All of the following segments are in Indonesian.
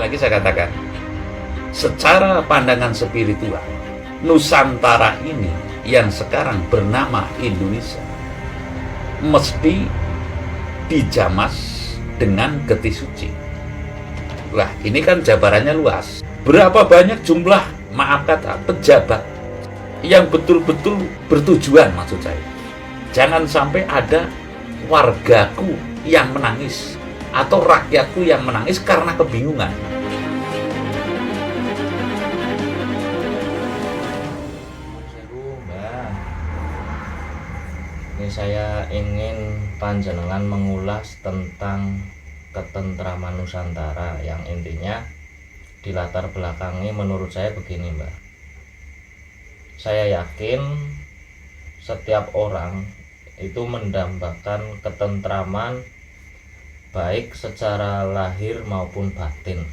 lagi saya katakan, secara pandangan spiritual, Nusantara ini yang sekarang bernama Indonesia mesti dijamas dengan getih suci. Lah, ini kan jabarannya luas. Berapa banyak jumlah, maaf kata, pejabat yang betul-betul bertujuan, maksud saya. Jangan sampai ada wargaku yang menangis atau rakyatku yang menangis karena kebingungan. Ini saya ingin panjenengan mengulas tentang ketentraman Nusantara yang intinya di latar belakangi menurut saya begini, Mbak. Saya yakin setiap orang itu mendambakan ketentraman baik secara lahir maupun batin.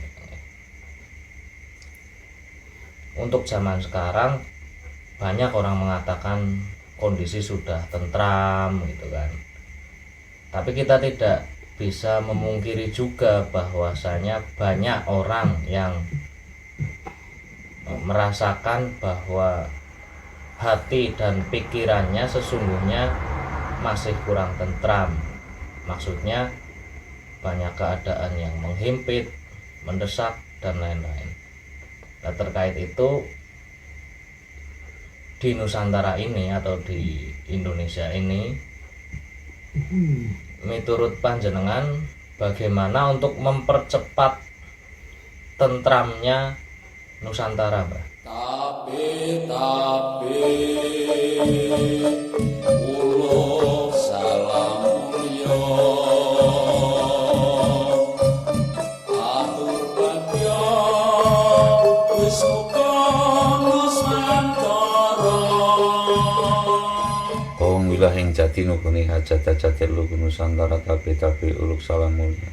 Untuk zaman sekarang banyak orang mengatakan kondisi sudah tentram gitu kan. Tapi kita tidak bisa memungkiri juga bahwasanya banyak orang yang merasakan bahwa hati dan pikirannya sesungguhnya masih kurang tentram. Maksudnya banyak keadaan yang menghimpit, mendesak dan lain-lain. Nah, terkait itu di Nusantara ini atau di Indonesia ini, menurut panjenengan bagaimana untuk mempercepat tentramnya Nusantara, Mbak? Tapi ulo salam yo atur bagyo wis muga Nusantara. Om wilah yang jati nukuni hajat-hajat lu Nusantara tapi uluk salam mulia.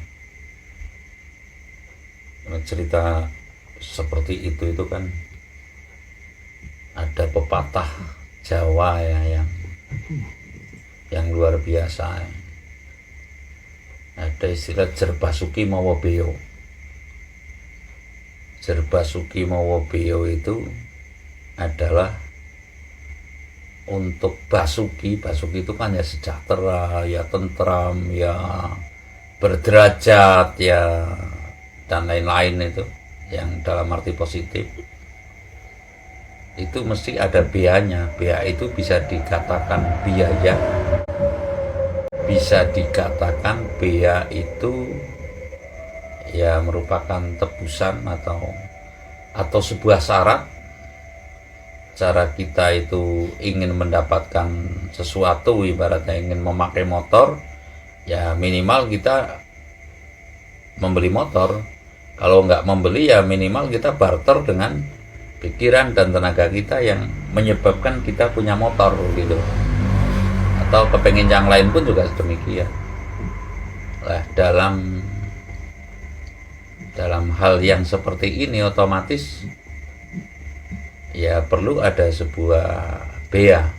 Cerita seperti itu kan ada pepatah Jawa ya yang luar biasa. Ada istilah jerbasuki mawa beo. Jerbasuki mawa beo itu adalah untuk basuki itu kan ya sejahtera, ya tentram, ya berderajat, ya dan lain-lain itu yang dalam arti positif. Itu mesti ada biayanya. Biaya itu bisa dikatakan biaya, bisa dikatakan biaya itu ya merupakan tebusan atau sebuah syarat. Cara kita itu ingin mendapatkan sesuatu, ibaratnya ingin memakai motor, ya minimal kita membeli motor. Kalau nggak membeli ya minimal kita barter dengan pikiran dan tenaga kita yang menyebabkan kita punya motor gitu. Atau kepengen yang lain pun juga demikian. Lah, dalam hal yang seperti ini otomatis ya perlu ada sebuah bea,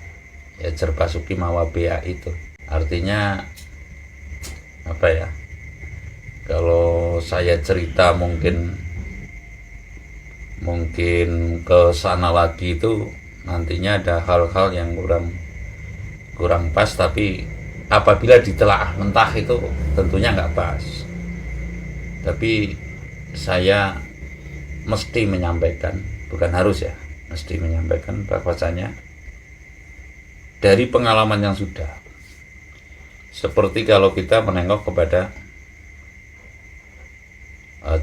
ya jerbasuki mawa bea itu. Artinya apa ya? Kalau saya cerita mungkin ke sana lagi itu nantinya ada hal-hal yang kurang pas, tapi apabila ditelaah mentah itu tentunya nggak pas. Tapi saya mesti menyampaikan, bukan harus ya, mesti menyampaikan bahwasanya dari pengalaman yang sudah, seperti kalau kita menengok kepada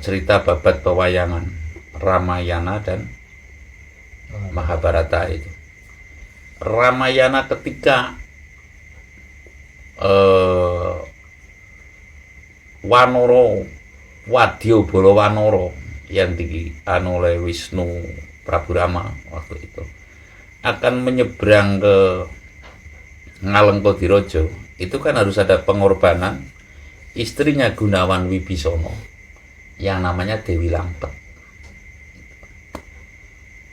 cerita babat pewayangan Ramayana dan Mahabharata itu. Ramayana ketika Wanoro, Wadya Bala Wanara yang oleh Wisnu Prabu Rama waktu itu akan menyeberang ke Ngalengkodiraja, itu kan harus ada pengorbanan istrinya Gunawan Wibisana yang namanya Dewi Lampet.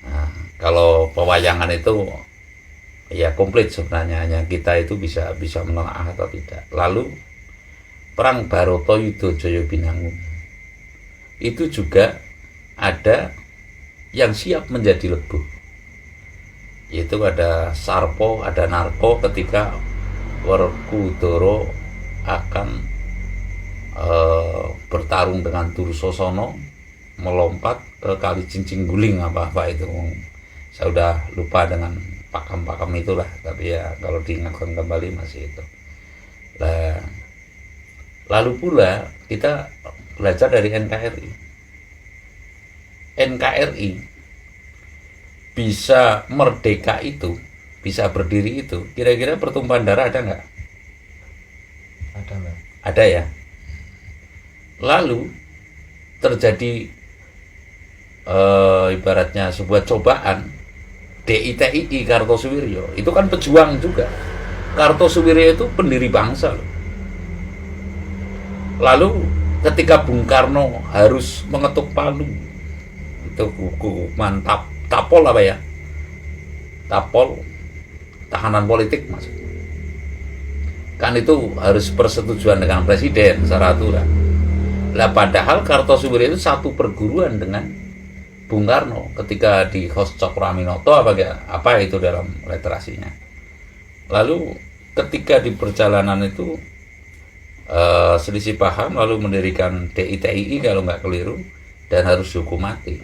Nah, kalau pewayangan itu ya komplit sebenarnya, hanya kita itu bisa menelaah atau tidak. Lalu perang Barata Yudha Jaya Binangun. itu juga ada yang siap menjadi lebuh. Yaitu ada Sarpo, ada Narko ketika Werkudara akan bertarung dengan Dursasana melompat ke Kali Cincin Guling apa itu. Saya udah lupa dengan pakam-pakam itulah, tapi ya kalau diingatkan kembali masih itu. Lalu pula kita belajar dari NKRI. NKRI bisa merdeka itu, bisa berdiri itu, kira-kira pertumpahan darah ada nggak? Ada, Mbak. Ada ya. Lalu terjadi ibaratnya sebuah cobaan. DITII Kartosuwiryo itu kan pejuang juga. Kartosuwiryo itu pendiri bangsa loh. Lalu ketika Bung Karno harus mengetuk palu, itu hukuman tapol apa ya? Tapol, tahanan politik maksudnya. Kan itu harus persetujuan dengan presiden secara aturan. Lah padahal Kartosuwiryo itu satu perguruan dengan Bung Karno ketika di Hos Cokroaminoto apa itu dalam literasinya. Lalu ketika di perjalanan itu selisih paham, lalu mendirikan DITII kalau nggak keliru, dan harus dihukum mati.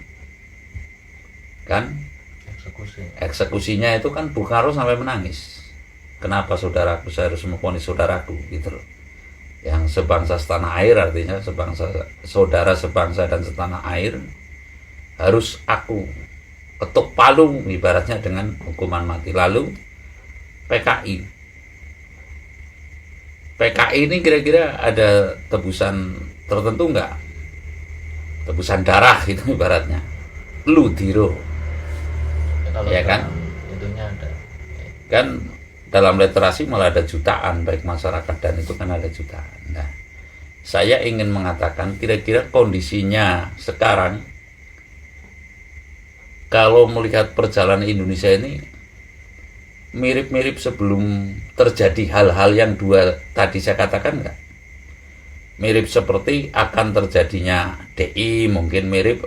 Kan? Eksekusinya itu kan Bung Karno sampai menangis. Kenapa saudaraku, saya harus memvonis saudaraku gitu loh. Yang sebangsa setanah air, artinya sebangsa, saudara sebangsa dan setanah air, harus aku ketuk palu ibaratnya dengan hukuman mati. Lalu PKI ini kira-kira ada tebusan tertentu nggak? Tebusan darah itu ibaratnya. Ludiro. Ya kan? Itunya ada. Kan dalam literasi malah ada jutaan, baik masyarakat dan itu kan ada jutaan. Nah, saya ingin mengatakan kira-kira kondisinya sekarang, kalau melihat perjalanan Indonesia ini mirip-mirip sebelum terjadi hal-hal yang dua tadi saya katakan nggak? Mirip seperti akan terjadinya DI, mungkin mirip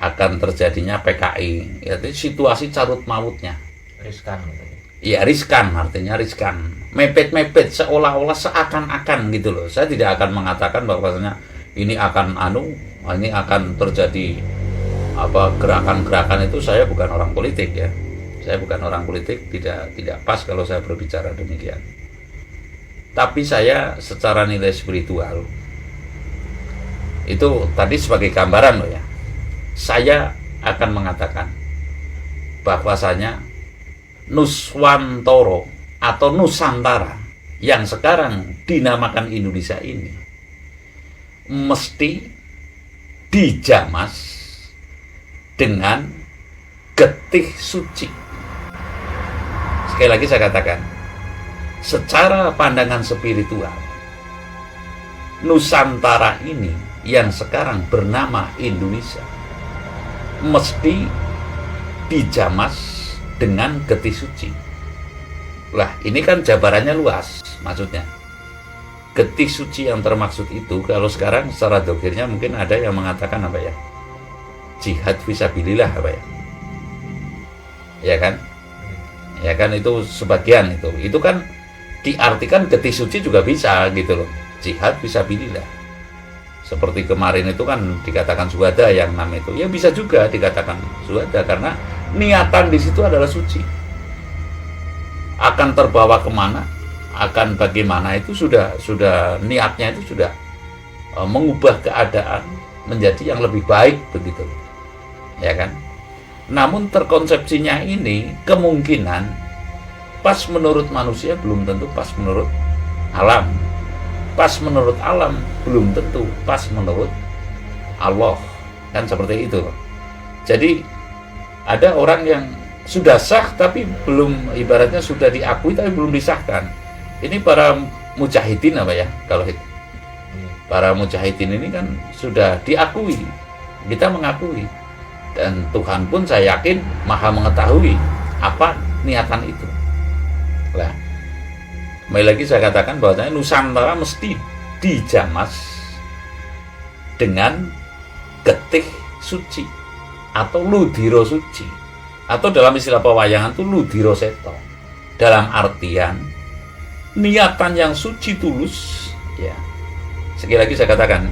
akan terjadinya PKI. Yaitu situasi carut mautnya. Riskan gitu. Iya, riskan, artinya riskan. Mepet-mepet, seolah-olah seakan-akan gitu loh. Saya tidak akan mengatakan bahwasanya ini akan ini akan terjadi gerakan-gerakan itu. Saya bukan orang politik ya. Saya bukan orang politik, tidak pas kalau saya berbicara demikian. Tapi saya secara nilai spiritual itu tadi sebagai gambaran loh ya. Saya akan mengatakan bahwasanya Nuswantoro atau Nusantara yang sekarang dinamakan Indonesia ini mesti dijamas dengan getih suci. Sekali lagi saya katakan, secara pandangan spiritual, Nusantara ini yang sekarang bernama Indonesia mesti dijamas dengan getih suci. Lah, ini kan jabarannya luas maksudnya. Getih suci yang termaksud itu kalau sekarang secara dokirnya mungkin ada yang mengatakan apa ya? Jihad fisabilillah apa ya? Ya kan? Ya kan, itu sebagian itu. Itu kan diartikan getih suci juga bisa gitu loh. Jihad fisabilillah. Seperti kemarin itu kan dikatakan syuhada yang 6 itu. Ya bisa juga dikatakan syuhada karena niatan di situ adalah suci. Akan terbawa kemana, akan bagaimana itu sudah niatnya itu sudah mengubah keadaan menjadi yang lebih baik begitu, ya kan? Namun terkonsepsinya ini kemungkinan pas menurut manusia belum tentu pas menurut alam. Pas menurut alam belum tentu pas menurut Allah, kan seperti itu. Jadi ada orang yang sudah sah tapi belum, ibaratnya sudah diakui tapi belum disahkan. Ini para mujahidin apa ya, kalau itu para mujahidin ini kan sudah diakui, kita mengakui, dan Tuhan pun saya yakin maha mengetahui apa niatan itu. Lah, kembali lagi saya katakan bahwasanya Nusantara mesti dijamas dengan getih suci atau ludiro suci, atau dalam istilah pewayangan itu ludiro seto, dalam artian niatan yang suci tulus. Ya, sekali lagi saya katakan,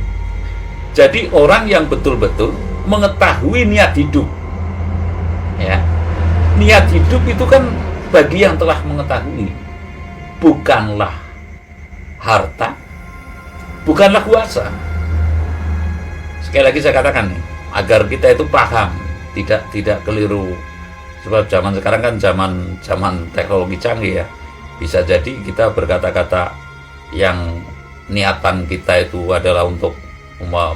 jadi orang yang betul-betul mengetahui niat hidup, ya, niat hidup itu kan bagi yang telah mengetahui, bukanlah harta, bukanlah kuasa. Sekali lagi saya katakan nih, agar kita itu paham, tidak keliru. Sebab zaman sekarang kan zaman teknologi canggih ya. Bisa jadi kita berkata-kata yang niatan kita itu adalah untuk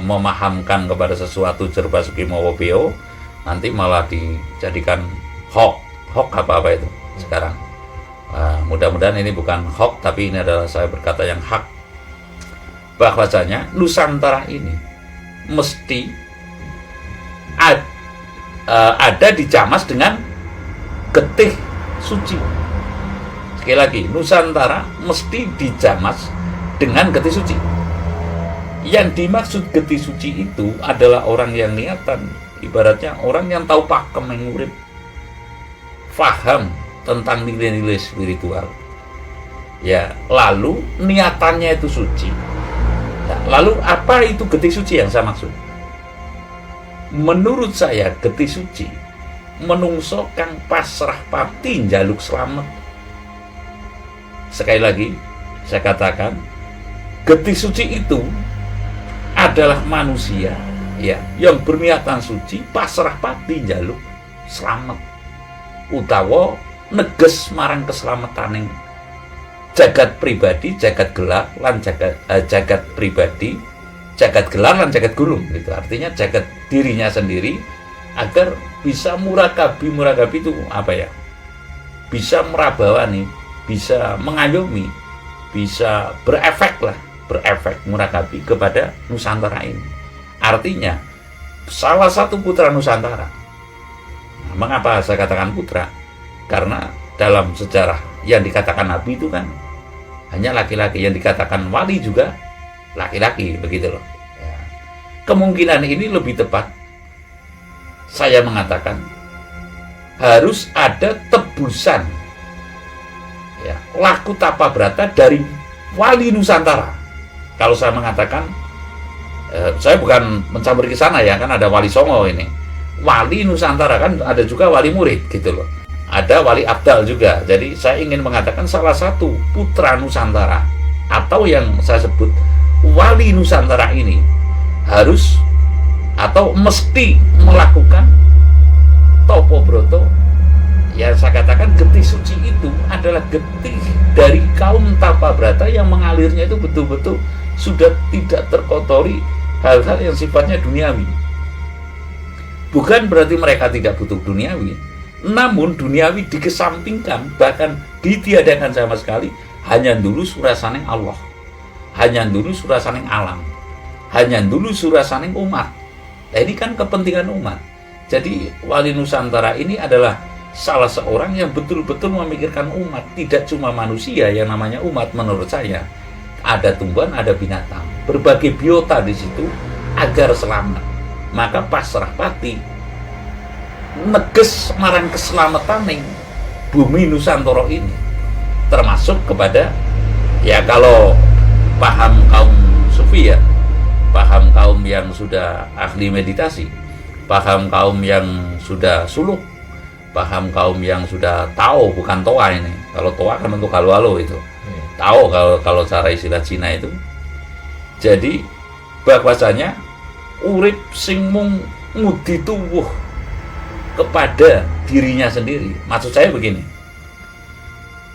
memahamkan kepada sesuatu jerba suki mawa beo, nanti malah dijadikan hoax apa itu sekarang. Mudah-mudahan ini bukan hoax, tapi ini adalah saya berkata yang hak, bahwasanya Nusantara ini mesti ada dijamas dengan getih suci. Sekali lagi, Nusantara mesti dijamas dengan getih suci. Yang dimaksud getih suci itu adalah orang yang niatan, ibaratnya orang yang tahu pakem mengurip, faham tentang nilai-nilai spiritual. Ya, lalu niatannya itu suci. Nah, lalu apa itu getih suci yang saya maksud? Menurut saya getih suci menungso kang pasrah pati njaluk slamet. Sekali lagi saya katakan, getih suci itu adalah manusia ya yang berniatan suci pasrah pati njaluk slamet, utawa neges marang keselametaning jagat pribadi, jagat gelar lan jagat pribadi, jagat gelar lan jagat gulung gitu. Artinya jagat dirinya sendiri agar bisa murakabi itu apa ya? Bisa merabawani, bisa mengayomi, bisa berefek murakabi kepada Nusantara ini. Artinya salah satu putra Nusantara. Nah, mengapa saya katakan putra? Karena dalam sejarah yang dikatakan Nabi itu kan hanya laki-laki, yang dikatakan wali juga laki-laki, begitu loh. Ya. Kemungkinan ini lebih tepat saya mengatakan harus ada tebusan ya, laku tapa brata dari wali Nusantara. Kalau saya mengatakan saya bukan mencampuri ke sana ya, kan ada wali Songo ini, wali Nusantara, kan ada juga wali murid gitu loh, ada wali abdal juga. Jadi saya ingin mengatakan salah satu putra Nusantara atau yang saya sebut wali Nusantara ini harus atau mesti melakukan topo broto. Ya, saya katakan getih suci itu adalah getih dari kaum tapa brata yang mengalirnya itu betul-betul sudah tidak terkotori hal-hal yang sifatnya duniawi. Bukan berarti mereka tidak butuh duniawi, namun duniawi dikesampingkan, bahkan ditiadakan sama sekali. Hanya dulu surasaning Allah, hanya dulu surasaning alam, hanya dulu surasaning umat. Nah, ini kan kepentingan umat. Jadi wali Nusantara ini adalah salah seorang yang betul-betul memikirkan umat, tidak cuma manusia yang namanya umat. Menurut saya ada tumbuhan, ada binatang, berbagai biota di situ agar selamat. Maka pasrah pati neges marang keselamatan bumi Nusantara ini, termasuk kepada ya, kalau paham kaum sufi ya, paham kaum yang sudah ahli meditasi, paham kaum yang sudah suluk, paham kaum yang sudah tahu, bukan toa ini. Kalau toa kan untuk halo-halo itu. Tahu kalau cara istilah Cina itu. Jadi bahwasanya urip sing mung ngudi tuwuh kepada dirinya sendiri. Maksud saya begini,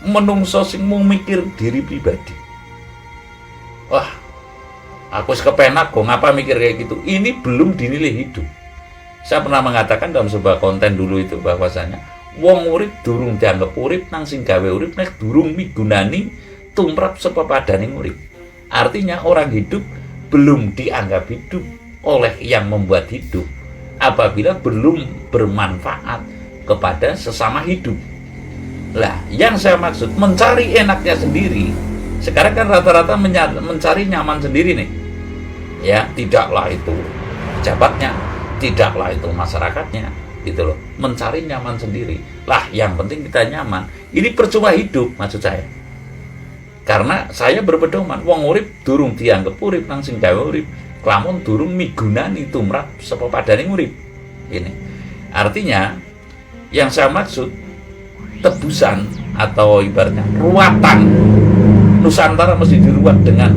menungso sing mung mikir diri pribadi. Wah, aku kepenak kok, ngapa mikir kayak gitu? Ini belum dinilai hidup. Saya pernah mengatakan dalam sebuah konten dulu itu bahwasanya wong urip durung dianggap urip nang sing gawe urip nek durung migunani tumrap sepepadaning urip. Artinya orang hidup belum dianggap hidup oleh yang membuat hidup apabila belum bermanfaat kepada sesama hidup. Lah, yang saya maksud mencari enaknya sendiri. Sekarang kan rata-rata mencari nyaman sendiri nih. Ya, tidaklah itu pejabatnya, tidaklah itu masyarakatnya, gitu loh. Mencari nyaman sendiri. Lah, yang penting kita nyaman. Ini percuma hidup, maksud saya. Karena saya berpedoman, wong urip durung dianggep urip nang sing gawe urip, lamun durung migunani tumrap sapa padane urip. Ini artinya yang saya maksud tebusan atau ibaratnya ruatan Nusantara mesti diruat dengan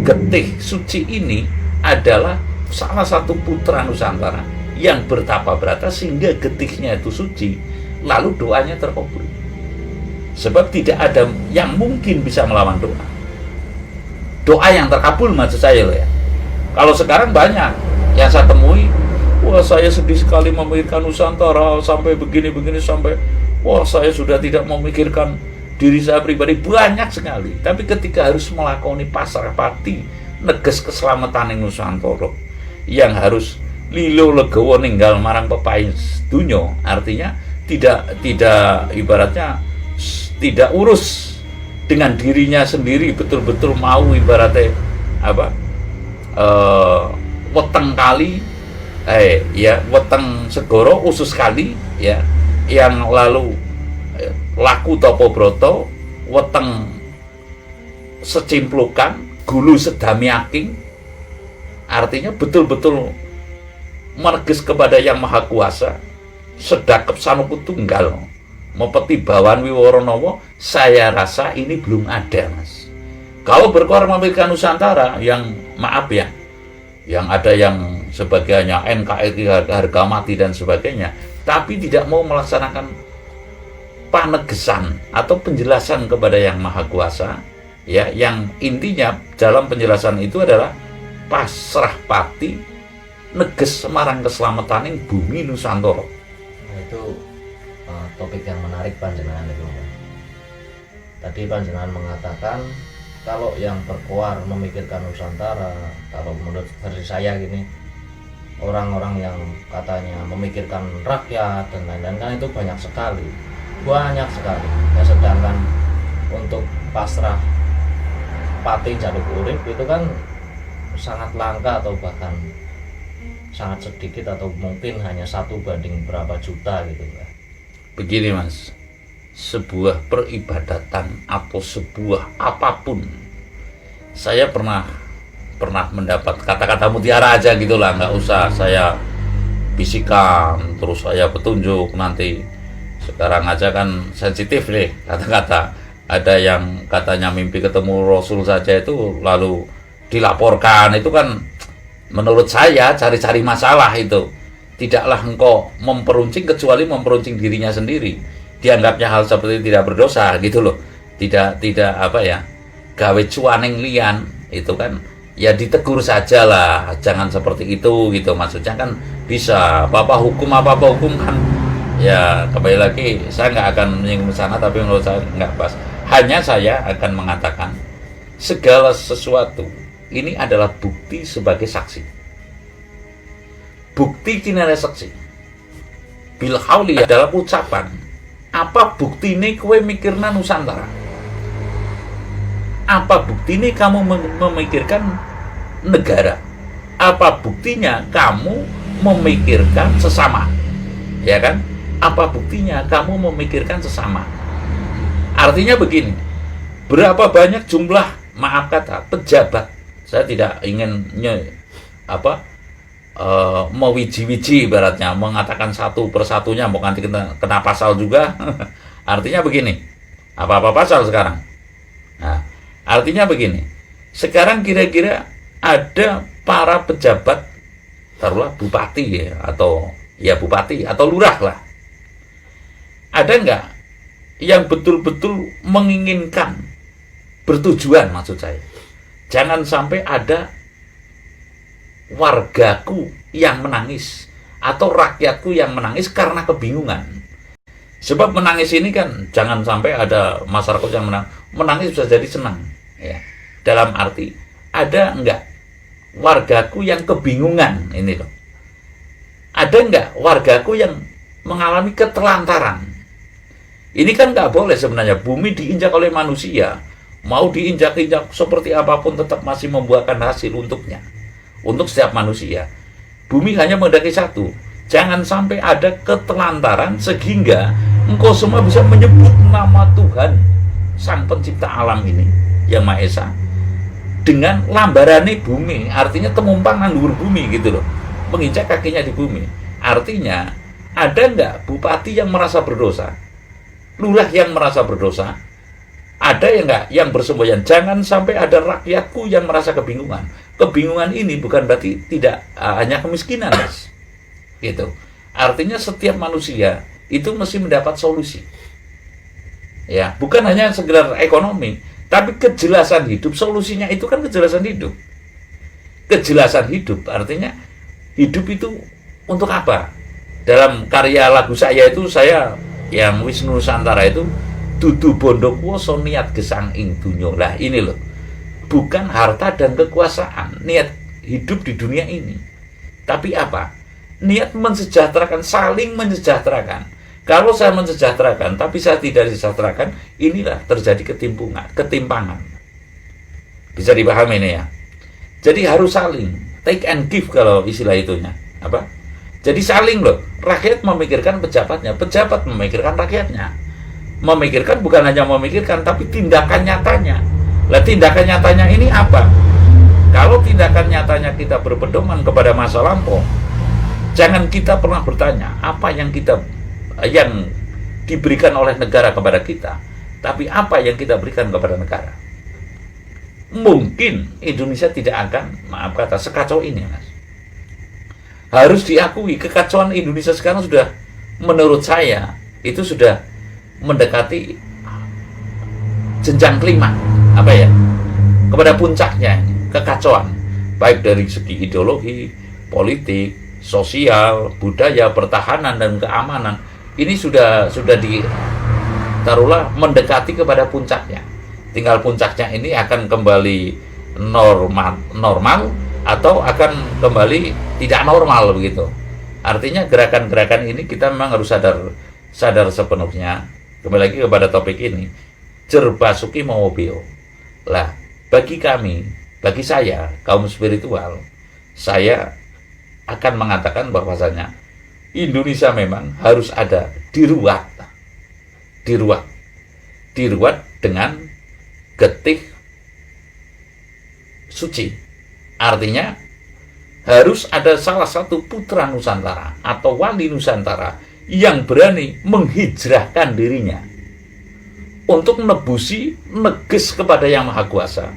getih suci ini adalah salah satu putra Nusantara yang bertapa berata sehingga getihnya itu suci, lalu doanya terkabul. Sebab tidak ada yang mungkin bisa melawan doa. Doa yang terkabul maksud saya loh ya. Kalau sekarang banyak yang saya temui, wah saya sedih sekali memikirkan Nusantara sampai begini-begini, sampai wah saya sudah tidak memikirkan diri saya pribadi, banyak sekali. Tapi ketika harus melakoni pasrah pati neges keselamatan Nusantara yang harus lilo legowo ninggal marang pepaing dunya, artinya tidak ibaratnya tidak urus dengan dirinya sendiri, betul-betul mau ibaratnya apa weteng kali ya weteng segoro usus kali ya, yang lalu laku topo broto weteng secimplukan gulu sedami aking, artinya betul-betul meneges kepada yang maha kuasa, sedakep sanuku tunggal mepeti bawan wiworonowo. Saya rasa ini belum ada, Mas. Kalau berkoar memiliki Nusantara, yang maaf ya, yang ada yang sebagainya NKRI harga mati dan sebagainya, tapi tidak mau melaksanakan panegesan atau penjelasan kepada yang maha kuasa ya, yang intinya dalam penjelasan itu adalah pasrah pati neges marang keselamatan bumi Nusantara. Nah, itu topik yang menarik panjenengan itu. Tadi panjenengan mengatakan kalau yang berkoar memikirkan Nusantara, kalau menurut versi saya gini, orang-orang yang katanya memikirkan rakyat dan lain-lain kan itu banyak sekali ya, sedangkan untuk pasrah pati jaluk urip itu kan sangat langka atau bahkan sangat sedikit atau mungkin hanya 1 banding berapa juta gitu ya. Begini Mas, sebuah peribadatan atau sebuah apapun, saya pernah mendapat kata-kata mutiara aja gitulah, nggak usah saya bisikan terus saya petunjuk nanti. Sekarang aja kan sensitif nih kata-kata. Ada yang katanya mimpi ketemu Rasul saja itu lalu dilaporkan, itu kan menurut saya cari-cari masalah itu. Tidaklah engkau memperuncing kecuali memperuncing dirinya sendiri. Dianggapnya hal seperti itu tidak berdosa gitu loh. Tidak apa ya, gawe cuaning lian itu kan ya ditegur saja lah, jangan seperti itu gitu. Maksudnya kan bisa apa hukum kan ya, kembali lagi saya nggak akan menyinggung sana, tapi menurut saya nggak pas. Hanya saya akan mengatakan segala sesuatu ini adalah bukti sebagai saksi. Bukti kinara saksi bil hauli adalah ucapan. Apa bukti ini kue mikirna Nusantara? Apa bukti ini kamu memikirkan negara? Apa buktinya kamu memikirkan sesama? Ya kan? Apa buktinya kamu memikirkan sesama? Artinya begini, berapa banyak jumlah, maaf kata, pejabat, saya tidak ingin mewiji-wiji ibaratnya, mengatakan satu persatunya, mau nanti kena pasal juga. Artinya begini, apa-apa pasal sekarang. Nah, artinya begini, sekarang kira-kira ada para pejabat, taruhlah bupati ya, atau ya bupati atau lurah lah, ada nggak yang betul-betul menginginkan, bertujuan maksud saya, jangan sampai ada wargaku yang menangis atau rakyatku yang menangis karena kebingungan. Sebab menangis ini kan jangan sampai ada masyarakat yang menangis bisa jadi senang ya. Dalam arti ada enggak wargaku yang kebingungan ini loh. Ada enggak wargaku yang mengalami ketelantaran. Ini kan enggak boleh sebenarnya, bumi diinjak oleh manusia, mau diinjak-injak seperti apapun tetap masih membuahkan hasil untuknya. Untuk setiap manusia, Bumi hanya menghendaki satu. Jangan sampai ada ketelantaran sehingga engkau semua bisa menyebut nama Tuhan Sang Pencipta alam ini yang Maha Esa dengan lambarane bumi, artinya temumpang nang dhuwur bumi gitu loh, menginjak kakinya di bumi. Artinya ada nggak bupati yang merasa berdosa, lurah yang merasa berdosa, ada yang nggak yang bersemboyan? Jangan sampai ada rakyatku yang merasa kebingungan. Kebingungan ini bukan berarti tidak hanya kemiskinan, Mas. Gitu. Artinya setiap manusia itu mesti mendapat solusi. Ya, bukan hanya sekedar ekonomi, tapi kejelasan hidup. Solusinya itu kan kejelasan hidup. Kejelasan hidup artinya hidup itu untuk apa? Dalam karya lagu saya itu, saya yang Wisnu Nusantara itu, dudu bondo kuwasa niat gesang ing dunya. Lah ini loh, bukan harta dan kekuasaan, niat hidup di dunia ini, tapi apa? Niat mensejahterakan, saling mensejahterakan. Kalau saya mensejahterakan tapi saya tidak disejahterakan, inilah terjadi ketimpangan. Bisa dipahami ini ya. Jadi harus saling, take and give kalau istilah itunya. Apa? Jadi saling loh. Rakyat memikirkan pejabatnya, pejabat memikirkan rakyatnya. Memikirkan bukan hanya memikirkan, tapi tindakan nyatanya. Lah tindakan nyatanya ini apa? Kalau tindakan nyatanya kita berpedoman kepada masa lampau, jangan kita pernah bertanya apa yang diberikan oleh negara kepada kita, tapi apa yang kita berikan kepada negara. Mungkin Indonesia tidak akan, maaf kata, sekacau ini, Mas. Harus diakui, kekacauan Indonesia sekarang sudah, menurut saya, itu sudah mendekati jenjang kelima, kepada puncaknya kekacauan, baik dari segi ideologi, politik, sosial, budaya, pertahanan dan keamanan. Ini sudah taruhlah mendekati kepada puncaknya. Tinggal puncaknya ini akan kembali normal atau akan kembali tidak normal begitu. Artinya gerakan-gerakan ini kita memang harus sadar sepenuhnya. Kembali lagi kepada topik ini, Jerbasuki Mawobeo. Lah, bagi saya kaum spiritual, saya akan mengatakan bahwasanya Indonesia memang harus ada diruat dengan getih suci. Artinya harus ada salah satu putra Nusantara atau wali Nusantara yang berani menghijrahkan dirinya untuk neges kepada Yang Maha Kuasa.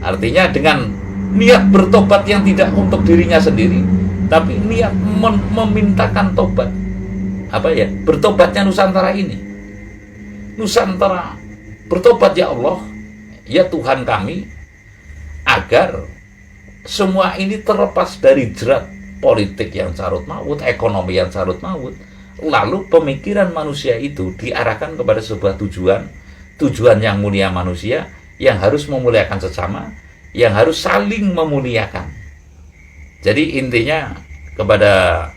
Artinya dengan niat bertobat yang tidak untuk dirinya sendiri, tapi niat memintakan tobat. Bertobatnya Nusantara ini. Nusantara bertobat, ya Allah, ya Tuhan kami, agar semua ini terlepas dari jerat politik yang carut maut, ekonomi yang carut maut. Lalu pemikiran manusia itu diarahkan kepada sebuah tujuan yang mulia manusia, yang harus memuliakan sesama, yang harus saling memuliakan. Jadi intinya kepada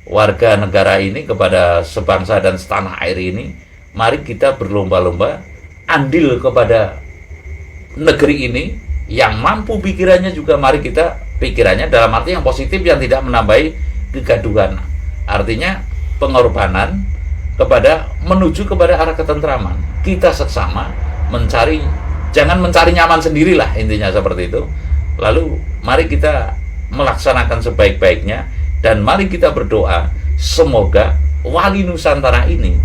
warga negara ini, kepada sebangsa dan setanah air ini, mari kita berlomba-lomba andil kepada negeri ini. Yang mampu pikirannya juga mari kita pikirannya dalam arti yang positif, yang tidak menambahi kegaduhan. Artinya pengorbanan menuju kepada arah ketentraman. Kita sesama jangan mencari nyaman sendirilah, intinya seperti itu. Lalu mari kita melaksanakan sebaik-baiknya, dan mari kita berdoa semoga wali Nusantara ini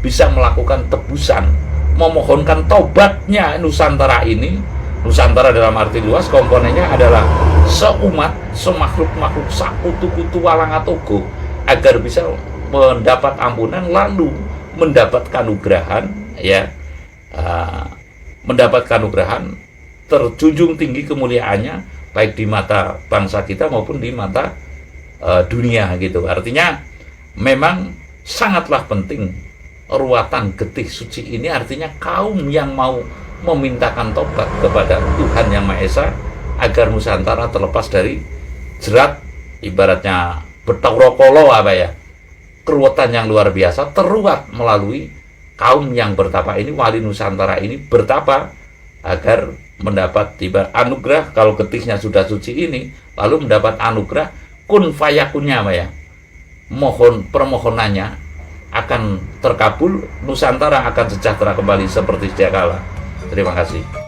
bisa melakukan tebusan, memohonkan tobatnya Nusantara ini. Nusantara dalam arti luas komponennya adalah seumat, semakhluk-makhluk, sakutu-kutu walangatogo, agar bisa mendapat ampunan, lalu mendapat kanugrahan, mendapatkan kanugrahan, terjunjung tinggi kemuliaannya, baik di mata bangsa kita maupun di mata dunia gitu. Artinya memang sangatlah penting ruatan getih suci ini, artinya kaum yang mau memintakan tobat kepada Tuhan Yang Maha Esa agar Nusantara terlepas dari jerat, ibaratnya bertaurokolo keruwetan yang luar biasa, teruat melalui kaum yang bertapa ini, wali Nusantara ini bertapa agar mendapat anugerah. Kalau getihnya sudah suci ini, lalu mendapat anugerah kun fayakunnya Pak ya, permohonannya akan terkabul, Nusantara akan sejahtera kembali seperti sedia kala. Terima kasih.